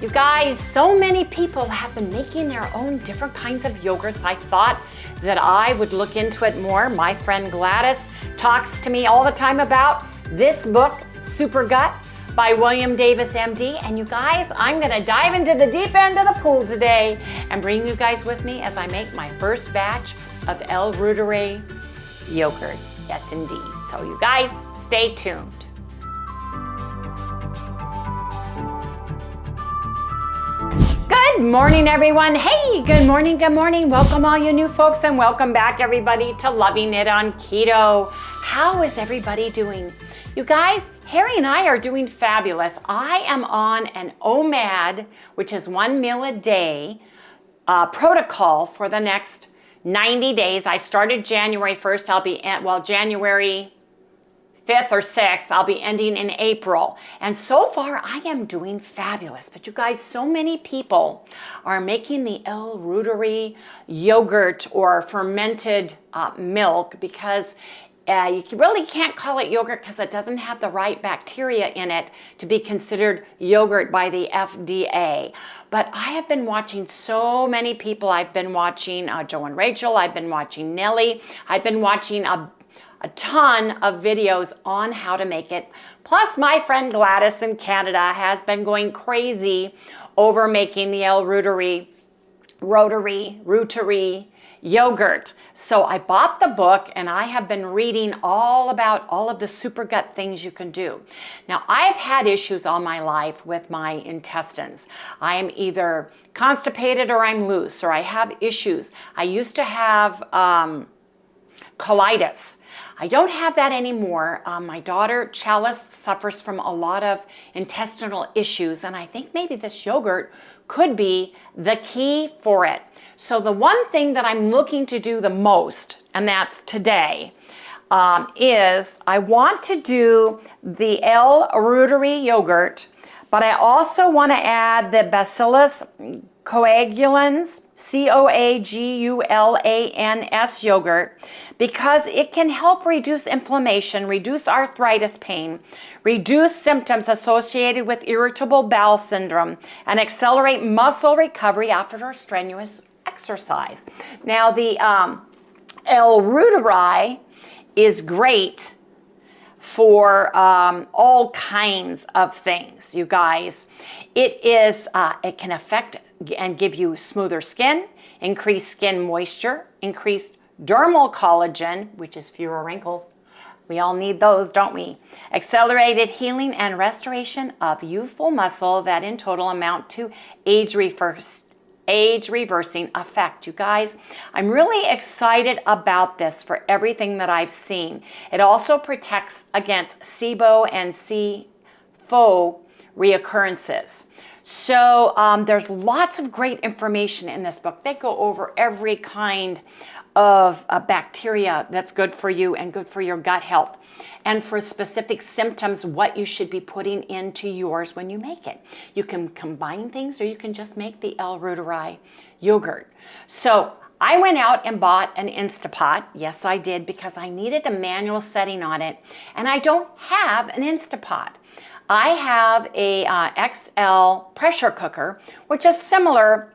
You guys, so many people have been making their own different kinds of yogurts. I thought that I would look into it more. My friend Gladys talks to me all the time about this book, Super Gut by William Davis, MD. And you guys, I'm gonna dive into the deep end of the pool today and bring you guys with me as I make my first batch of El Reuteri yogurt. Yes, indeed. So you guys, stay tuned. Good morning, everyone. Hey, good morning, good morning. Welcome all you new folks and welcome back everybody to Loving It on Keto. How is everybody doing? You guys, Harry and I are doing fabulous. I am on an OMAD, which is 1 meal a day protocol for the next 90 days. I started January 1st. I'll be at, well, January 5th or 6th, I'll be ending in April. And so far, I am doing fabulous. But you guys, so many people are making the El Reuteri yogurt or fermented milk because you really can't call it yogurt because it doesn't have the right bacteria in it to be considered yogurt by the FDA. But I have been watching so many people. I've been watching Joe and Rachel. I've been watching Nellie. I've been watching a ton of videos on how to make it. Plus, my friend Gladys in Canada has been going crazy over making the El Reuteri yogurt. So I bought the book and I have been reading all about all of the super gut things you can do. Now, I've had issues all my life with my intestines. I am either constipated or I'm loose or I have issues. I used to have colitis. I don't have that anymore. My daughter, Chalice, suffers from a lot of intestinal issues, and I think maybe this yogurt could be the key for it. So the one thing that I'm looking to do the most, and that's today, is I want to do the El Reuteri yogurt, but I also want to add the Bacillus coagulans, coagulans yogurt, because it can help reduce inflammation, reduce arthritis pain, reduce symptoms associated with irritable bowel syndrome, and accelerate muscle recovery after strenuous exercise. Now, the El Reuteri is great for all kinds of things, you guys. It can affect and give you smoother skin, increased skin moisture, increased dermal collagen, which is fewer wrinkles. We all need those, don't we? Accelerated healing and restoration of youthful muscle that in total amount to age reversing effect. You guys, I'm really excited about this for everything that I've seen. It also protects against SIBO and CFO reoccurrences. So there's lots of great information in this book. They go over every kind of bacteria that's good for you and good for your gut health. And for specific symptoms, what you should be putting into yours when you make it. You can combine things or you can just make the El Reuteri yogurt. So I went out and bought an Instapot. Yes, I did, because I needed a manual setting on it. And I don't have an Instapot. I have a XL pressure cooker, which is similar,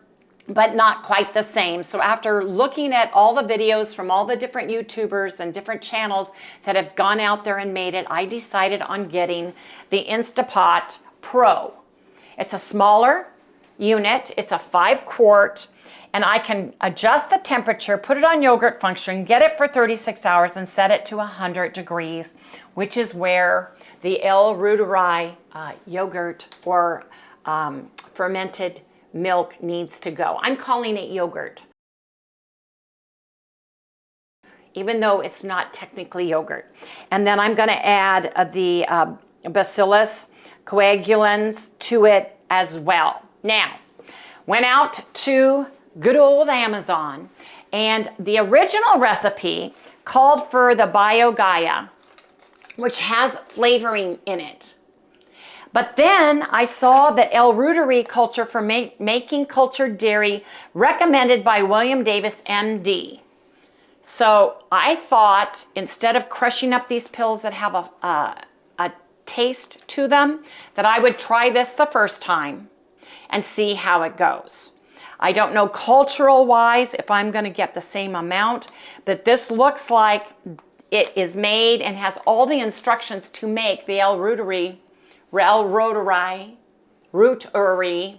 but not quite the same. So after looking at all the videos from all the different YouTubers and different channels that have gone out there and made it, I decided on getting the Instapot Pro. It's a smaller unit. It's a 5-quart, and I can adjust the temperature, put it on yogurt function, get it for 36 hours, and set it to 100 degrees, which is where the El Reuteri yogurt or fermented milk needs to go. I'm calling it yogurt, even though it's not technically yogurt. And then I'm going to add the Bacillus coagulans to it as well. Now, went out to good old Amazon, and the original recipe called for the BioGaia, which has flavoring in it. But then I saw that El Reuteri culture for making cultured dairy recommended by William Davis, MD. So I thought, instead of crushing up these pills that have a taste to them, that I would try this the first time and see how it goes. I don't know cultural wise if I'm going to get the same amount, but this looks like it is made and has all the instructions to make the reuteri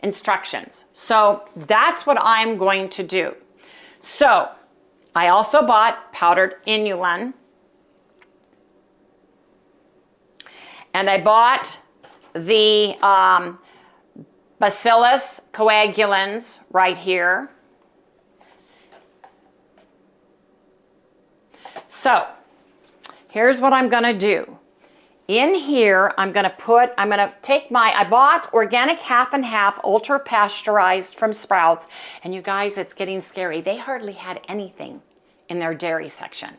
instructions. So that's what I'm going to do. So I also bought powdered inulin, and I bought the Bacillus coagulans right here. So here's what I'm going to do. In here, I'm going to take I bought organic half and half ultra pasteurized from Sprouts. And you guys, it's getting scary. They hardly had anything in their dairy section.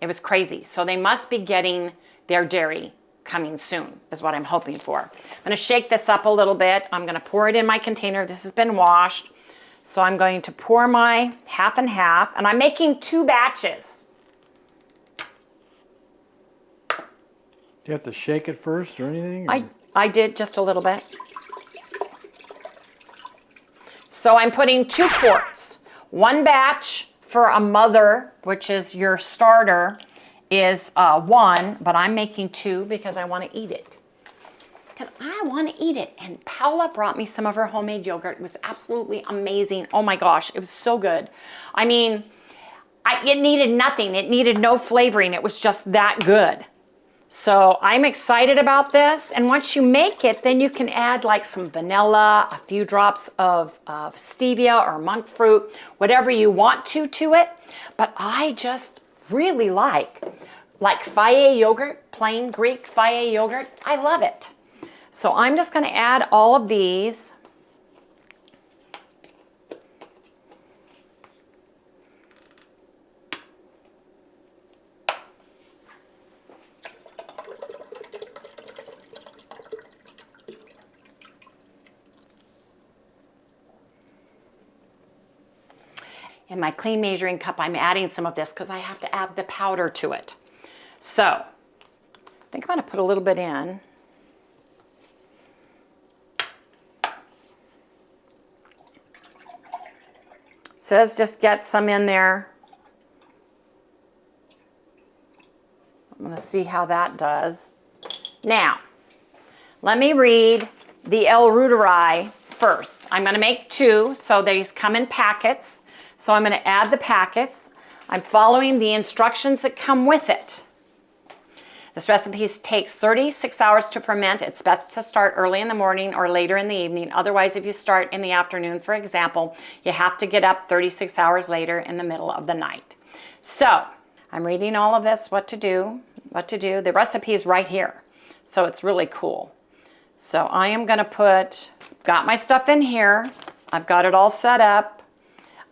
It was crazy. So they must be getting their dairy coming soon, is what I'm hoping for. I'm going to shake this up a little bit. I'm going to pour it in my container. This has been washed. So I'm going to pour my half and half, and I'm making 2 batches. Do you have to shake it first or anything? Or? I did just a little bit. So I'm putting 2 quarts. 1 batch for a mother, which is your starter, is 1, but I'm making 2 because I want to eat it. Because I want to eat it. And Paula brought me some of her homemade yogurt. It was absolutely amazing. Oh my gosh, it was so good. I mean, it needed nothing. It needed no flavoring. It was just that good. So I'm excited about this. And once you make it, then you can add like some vanilla, a few drops of stevia or monk fruit, whatever you want to it. But I just really like Fage yogurt, plain Greek Fage yogurt. I love it. So I'm just going to add all of these. In my clean measuring cup, I'm adding some of this because I have to add the powder to it. So I think I'm going to put a little bit in. It says just get some in there. I'm going to see how that does. Now, let me read the reuteri first. I'm going to make 2, so these come in packets. So I'm going to add the packets. I'm following the instructions that come with it. This recipe takes 36 hours to ferment. It's best to start early in the morning or later in the evening. Otherwise, if you start in the afternoon, for example, you have to get up 36 hours later in the middle of the night. So I'm reading all of this, what to do. The recipe is right here. So it's really cool. So I am going to got my stuff in here. I've got it all set up.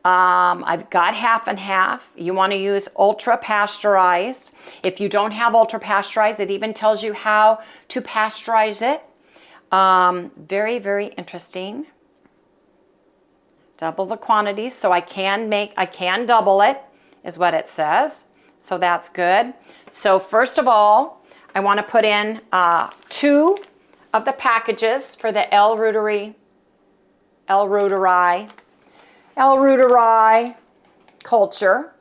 I've got half and half. You want to use ultra pasteurized. If you don't have ultra pasteurized, it even tells you how to pasteurize it. Very, very interesting. Double the quantities, so I can double it, is what it says. So that's good. So first of all, I want to put in 2 of the packages for the reuteri culture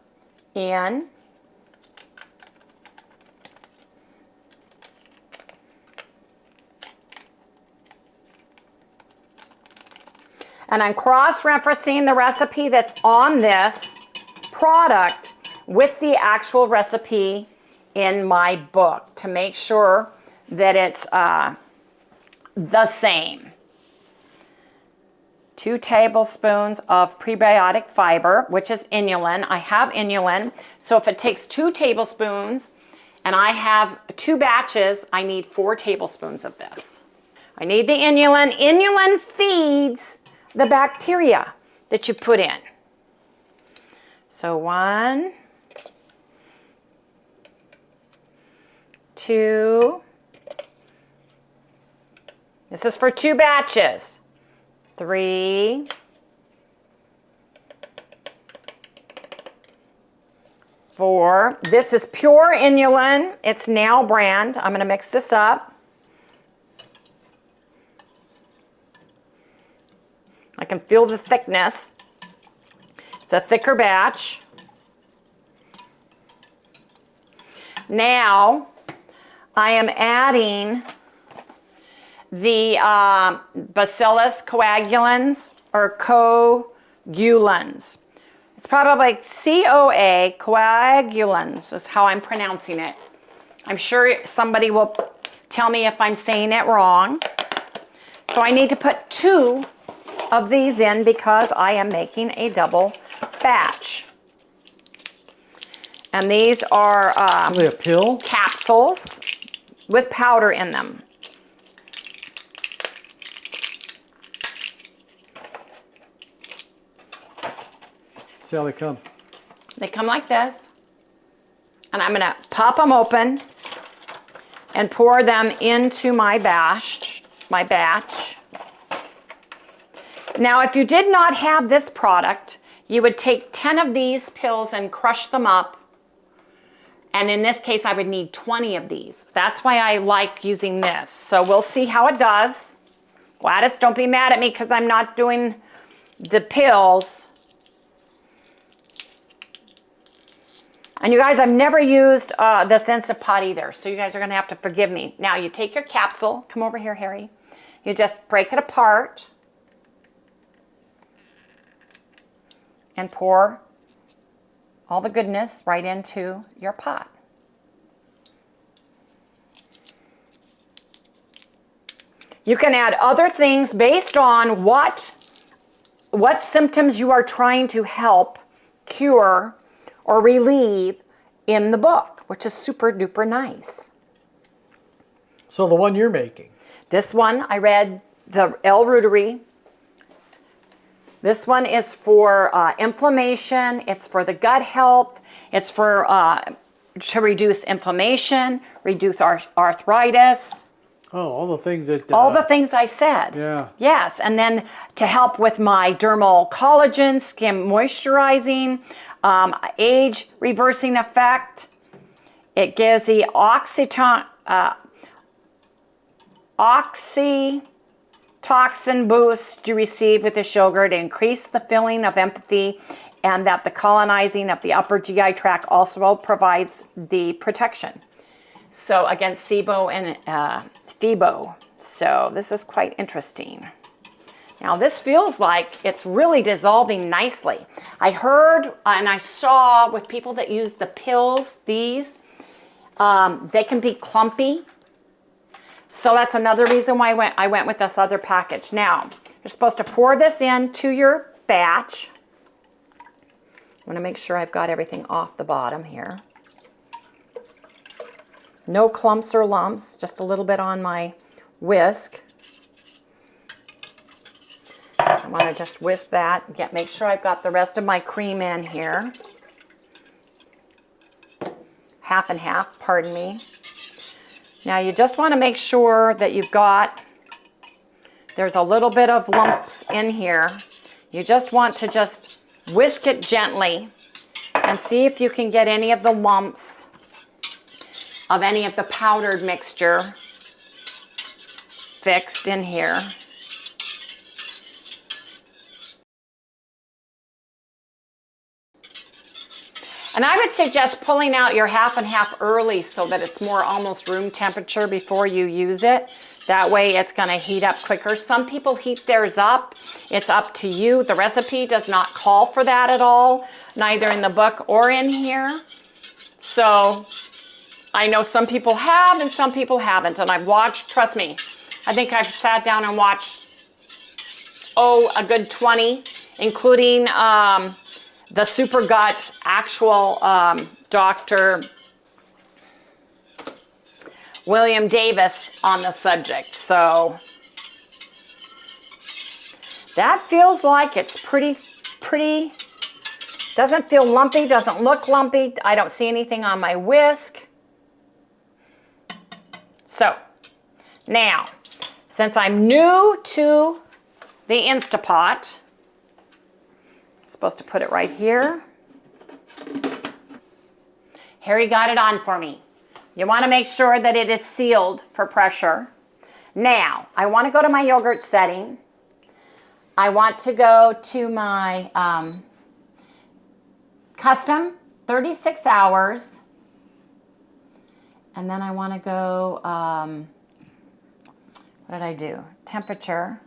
in. And I'm cross-referencing the recipe that's on this product with the actual recipe in my book to make sure that it's the same. 2 tablespoons of prebiotic fiber, which is inulin. I have inulin, so if it takes 2 tablespoons and I have 2 batches, I need 4 tablespoons of this. I need the inulin. Inulin feeds the bacteria that you put in. So 1, 2. This is for 2 batches. 3, 4. This is pure inulin. It's Now brand. I'm going to mix this up. I can feel the thickness. It's a thicker batch. Now, I am adding the Bacillus coagulans or coagulans. It's probably COA, coagulans is how I'm pronouncing it. I'm sure somebody will tell me if I'm saying it wrong. So I need to put 2 of these in because I am making a double batch. And these are Are they a pill? capsules with powder in them. See how they come. They come like this. And I'm going to pop them open and pour them into my batch. Now, if you did not have this product, you would take 10 of these pills and crush them up. And in this case, I would need 20 of these. That's why I like using this. So we'll see how it does. Gladys, don't be mad at me because I'm not doing the pills. And you guys, I've never used this Instant Pot either, so you guys are going to have to forgive me. Now, you take your capsule. Come over here, Harry. You just break it apart and pour all the goodness right into your pot. You can add other things based on what symptoms you are trying to help cure or relieve in the book, which is super duper nice. So the one you're making. This one, I read the reuteri. This one is for inflammation. It's for the gut health. It's for to reduce inflammation, reduce arthritis. Oh, all the things that... all the things I said. Yeah. Yes, and then to help with my dermal collagen, skin moisturizing, age reversing effect. It gives the oxytocin boost you receive with this yogurt to increase the feeling of empathy, and that the colonizing of the upper GI tract also provides the protection. So against SIBO and FIBO. So this is quite interesting. Now this feels like it's really dissolving nicely. I heard and I saw with people that use the pills, these, they can be clumpy. So that's another reason why I went with this other package. Now, you're supposed to pour this into your batch. I want to make sure I've got everything off the bottom here. No clumps or lumps, just a little bit on my whisk. I want to just whisk that, make sure I've got the rest of my cream in here. Half and half, pardon me. Now you just want to make sure that there's a little bit of lumps in here. You just want to just whisk it gently and see if you can get any of the lumps of any of the powdered mixture fixed in here. And I would suggest pulling out your half and half early so that it's more almost room temperature before you use it. That way it's going to heat up quicker. Some people heat theirs up. It's up to you. The recipe does not call for that at all, neither in the book or in here. So I know some people have and some people haven't. And I've watched, trust me, I think I've sat down and watched, a good 20, including the Super Gut actual Dr. William Davis on the subject. So that feels like it's pretty, doesn't feel lumpy, doesn't look lumpy. I don't see anything on my whisk. So now, since I'm new to the Instapot, supposed to put it right here. Harry got it on for me. You want to make sure that it is sealed for pressure. Now, I want to go to my yogurt setting. I want to go to my custom 36 hours. And then I want to go, what did I do? Temperature.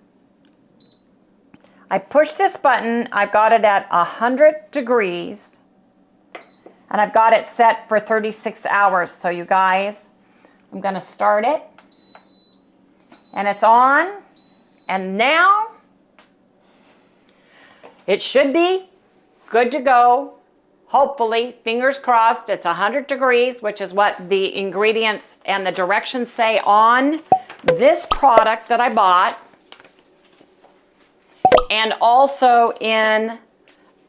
I push this button. I've got it at 100 degrees. And I've got it set for 36 hours. So you guys, I'm going to start it. And it's on. And now it should be good to go. Hopefully, fingers crossed, it's 100 degrees, which is what the ingredients and the directions say on this product that I bought. And also in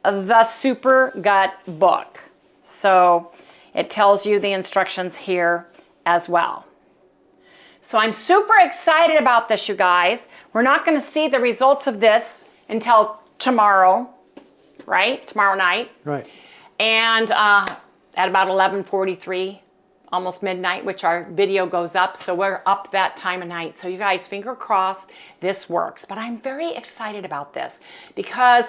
the Super Gut book. So it tells you the instructions here as well. So I'm super excited about this, you guys. We're not going to see the results of this until tomorrow, right? Tomorrow night. Right. And at about 11:43, almost midnight, which our video goes up. So we're up that time of night. So you guys, finger crossed, this works. But I'm very excited about this because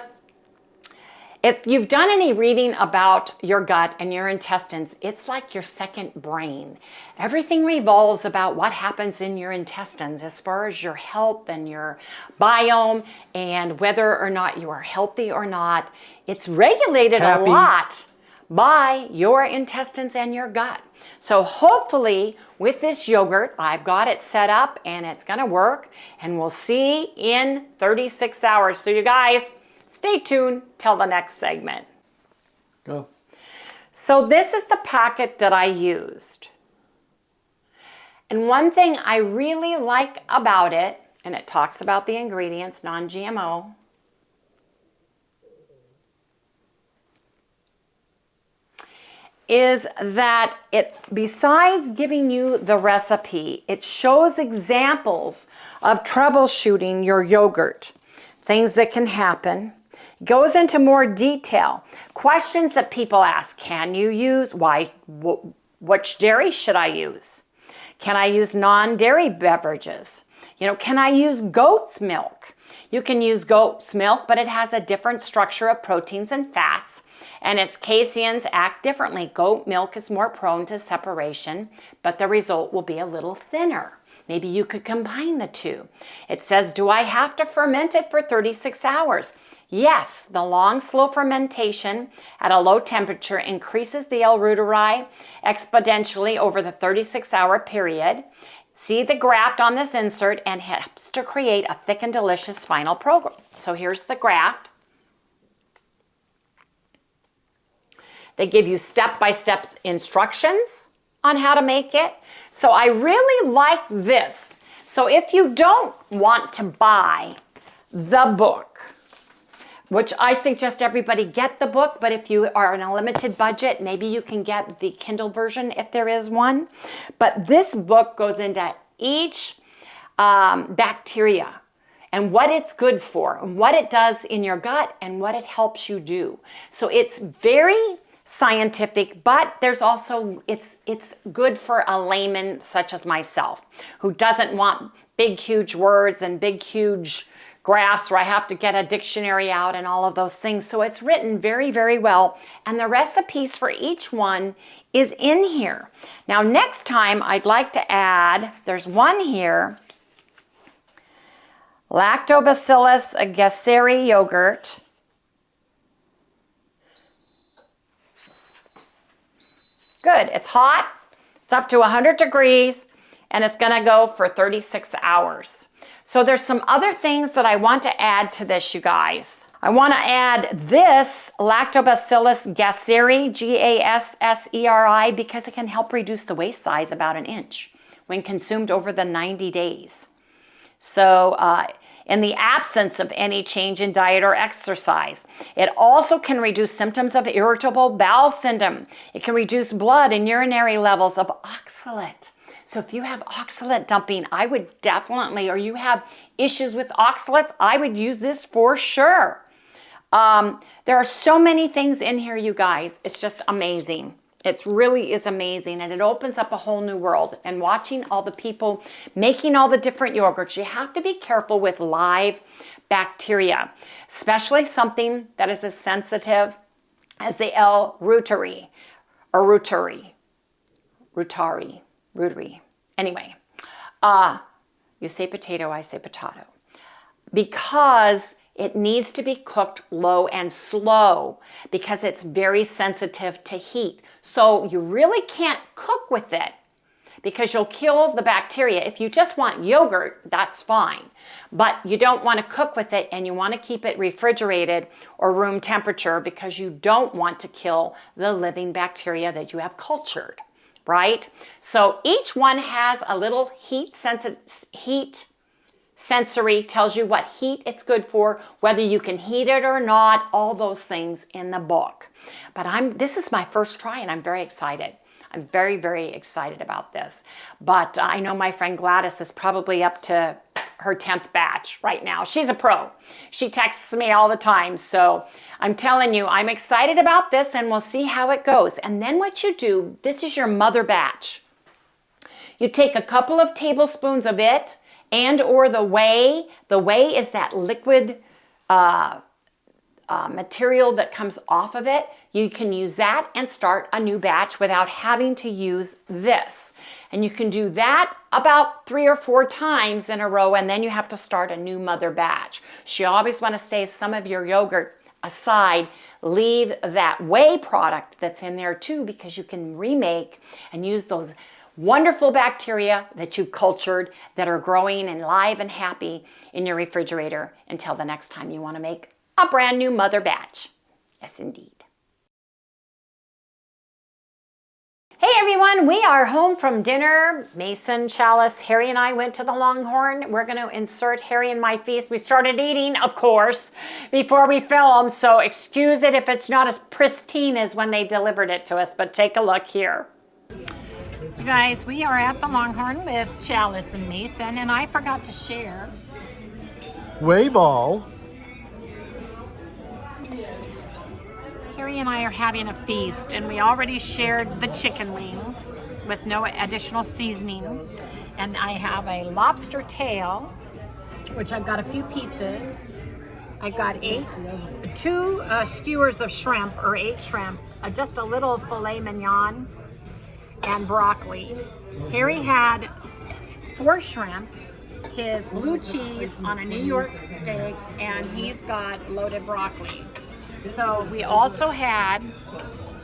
if you've done any reading about your gut and your intestines, it's like your second brain. Everything revolves about what happens in your intestines as far as your health and your biome and whether or not you are healthy or not. It's regulated a lot by your intestines and your gut. So hopefully with this yogurt, I've got it set up and it's going to work, and we'll see in 36 hours. So you guys, stay tuned till the next segment. Go. So this is the packet that I used. And one thing I really like about it, and it talks about the ingredients, non-GMO, is that it, besides giving you the recipe, it shows examples of troubleshooting your yogurt, things that can happen. It goes into more detail. Questions that people ask: can you use, which dairy should I use? Can I use non-dairy beverages? You know, can I use goat's milk? You can use goat's milk, but it has a different structure of proteins and fats, and its caseins act differently. Goat milk is more prone to separation, but the result will be a little thinner. Maybe you could combine the two. It says, do I have to ferment it for 36 hours? Yes, the long, slow fermentation at a low temperature increases the L-reuteri exponentially over the 36-hour period. See the graft on this insert, and helps to create a thick and delicious final product. So here's the graft. They give you step-by-step instructions on how to make it. So I really like this. So if you don't want to buy the book, which I suggest everybody get the book, but if you are on a limited budget, maybe you can get the Kindle version if there is one. But this book goes into each bacteria and what it's good for, and what it does in your gut, and what it helps you do. So it's very scientific, but there's also, it's good for a layman such as myself, who doesn't want big, huge words and big, huge graphs where I have to get a dictionary out and all of those things. So it's written very, very well. And the recipes for each one is in here. Now, next time I'd like to add, there's one here, Lactobacillus gasseri yogurt. Good, it's hot, it's up to 100 degrees, and it's gonna go for 36 hours. So there's some other things that I want to add to this, you guys. I want to add this Lactobacillus gasseri, Gasseri, because it can help reduce the waist size about 1 inch when consumed over the 90 days. So in the absence of any change in diet or exercise. It also can reduce symptoms of irritable bowel syndrome. It can reduce blood and urinary levels of oxalate. So if you have oxalate dumping, I would definitely, or you have issues with oxalates, I would use this for sure. There are so many things in here, you guys. It's just amazing. It really is amazing, and it opens up a whole new world. And watching all the people making all the different yogurts, you have to be careful with live bacteria, especially something that is as sensitive as the L. reuteri, or reuteri. Anyway, you say potato, I say potato. Because it needs to be cooked low and slow because it's very sensitive to heat. So you really can't cook with it because you'll kill the bacteria. If you just want yogurt, that's fine. But you don't want to cook with it, and you want to keep it refrigerated or room temperature because you don't want to kill the living bacteria that you have cultured, right? So each one has a little heat sensory, tells you what heat it's good for, whether you can heat it or not, all those things in the book. But this is my first try, and I'm very excited. I'm very, very excited about this. But I know my friend Gladys is probably up to her 10th batch right now. She's a pro. She texts me all the time. So I'm telling you, I'm excited about this, and we'll see how it goes. And then what you do, this is your mother batch. You take a couple of tablespoons of it, and or the whey. The whey is that liquid material that comes off of it. You can use that and start a new batch without having to use this. And you can do that about 3 or 4 times in a row, and then you have to start a new mother batch. So you always want to save some of your yogurt aside. Leave that whey product that's in there too, because you can remake and use those wonderful bacteria that you've cultured that are growing and live and happy in your refrigerator until the next time you want to make a brand new mother batch. Yes, indeed. Hey everyone, we are home from dinner. Mason, Chalice, Harry and I went to the Longhorn. We're going to insert Harry in my feast. We started eating, of course, before we filmed, so excuse it if it's not as pristine as when they delivered it to us, but take a look here. You guys, we are at the Longhorn with Chalice and Mason, and I forgot to share. Whey ball. Harry and I are having a feast, and we already shared the chicken wings with no additional seasoning. And I have a lobster tail, which I've got a few pieces. I got 2 skewers of shrimp, or 8 shrimps, just a little filet mignon, and broccoli. Harry had 4 shrimp, his blue cheese on a New York steak, and he's got loaded broccoli. So we also had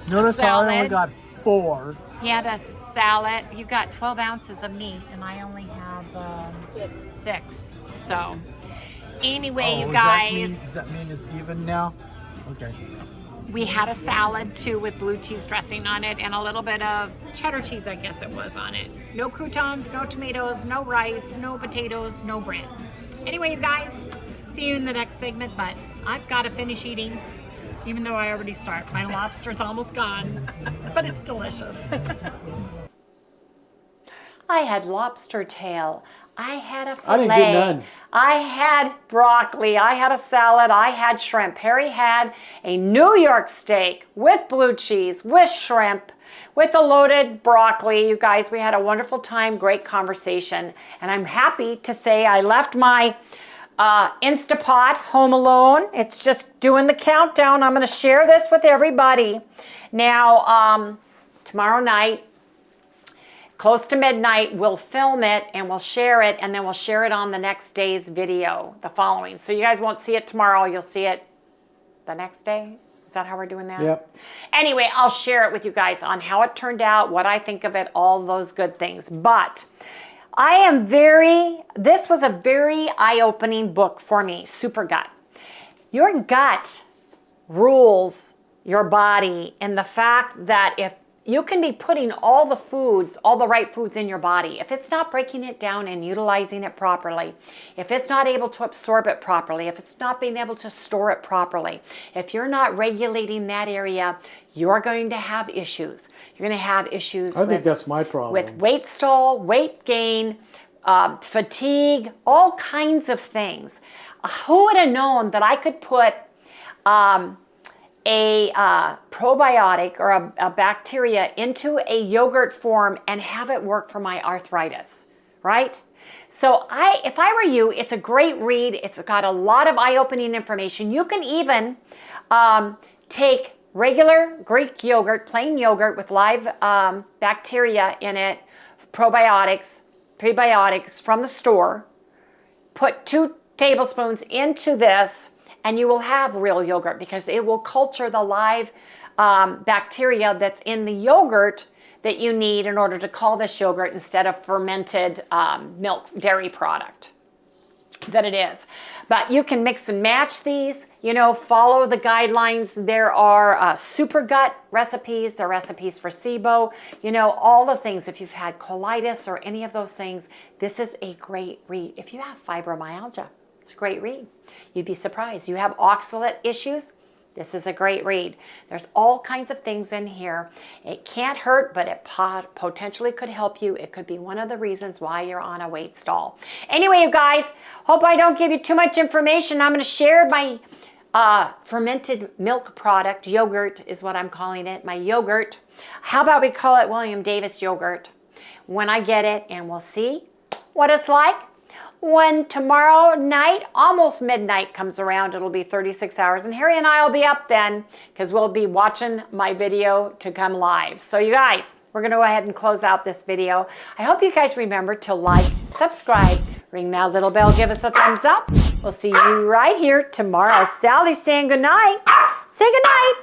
Notice a salad. I only got 4. He had a salad. You got 12 ounces of meat, and I only have 6. So anyway, you guys. Does that mean it's even now? Okay. We had a salad too with blue cheese dressing on it and a little bit of cheddar cheese, I guess it was, on it. No croutons, no tomatoes, no rice, no potatoes, no bread. Anyway, you guys, see you in the next segment, but I've got to finish eating, even though I already started. My lobster's almost gone, but it's delicious. I had lobster tail. I had a filet. I didn't get none. I had broccoli. I had a salad. I had shrimp. Harry had a New York steak with blue cheese, with shrimp, with a loaded broccoli. You guys, we had a wonderful time, great conversation. And I'm happy to say I left my Instapot home alone. It's just doing the countdown. I'm going to share this with everybody. Now, tomorrow night, close to midnight, we'll film it and we'll share it, and then we'll share it on the next day's video, the following. So you guys won't see it tomorrow. You'll see it the next day. Is that how we're doing that? Yep. Anyway, I'll share it with you guys on how it turned out, what I think of it, all those good things. But this was a very eye-opening book for me, Super Gut. Your gut rules your body, in the fact that if you can be putting all the right foods in your body, if it's not breaking it down and utilizing it properly, if it's not able to absorb it properly, if it's not being able to store it properly, if you're not regulating that area, you're going to have issues. You're going to have issues I think that's my problem. With weight stall, weight gain, fatigue, all kinds of things. Who would have known that I could put a probiotic or a bacteria into a yogurt form and have it work for my arthritis, right? So if I were you, it's a great read. It's got a lot of eye-opening information. You can even take regular Greek yogurt, plain yogurt with live bacteria in it, probiotics, prebiotics from the store, put 2 tablespoons into this, and you will have real yogurt because it will culture the live bacteria that's in the yogurt that you need in order to call this yogurt instead of fermented milk dairy product that it is. But you can mix and match these, you know, follow the guidelines. There are super gut recipes, there are recipes for SIBO, you know, all the things. If you've had colitis or any of those things, this is a great read. If you have fibromyalgia, it's a great read. You'd be surprised. You have oxalate issues, this is a great read. There's all kinds of things in here. It can't hurt, but it potentially could help you. It could be one of the reasons why you're on a weight stall. Anyway, you guys, hope I don't give you too much information. I'm going to share my fermented milk product. Yogurt is what I'm calling it, my yogurt. How about we call it William Davis yogurt when I get it, and we'll see what it's like. When tomorrow night, almost midnight comes around, it'll be 36 hours, and Harry and I will be up then because we'll be watching my video to come live. So you guys, we're going to go ahead and close out this video. I hope you guys remember to like, subscribe, ring that little bell, give us a thumbs up. We'll see you right here tomorrow. Sally's saying good night. Say good night.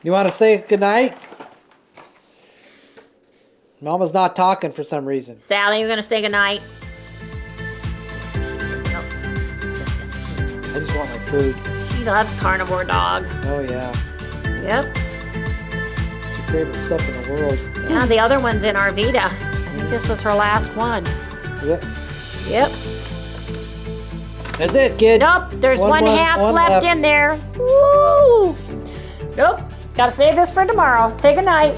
You want to say goodnight? Mama's not talking for some reason. Sally, you're going to say good night. I just want my food. She loves carnivore dog. Oh, yeah. Yep. It's your favorite stuff in the world. Yeah, the other one's in Arvita. I think this was her last one. Yep. Yep. That's it, kid. Nope, there's one half left in there. Woo! Nope, gotta save this for tomorrow. Say goodnight.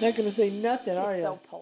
Not gonna say nothing, are you? She's so polite.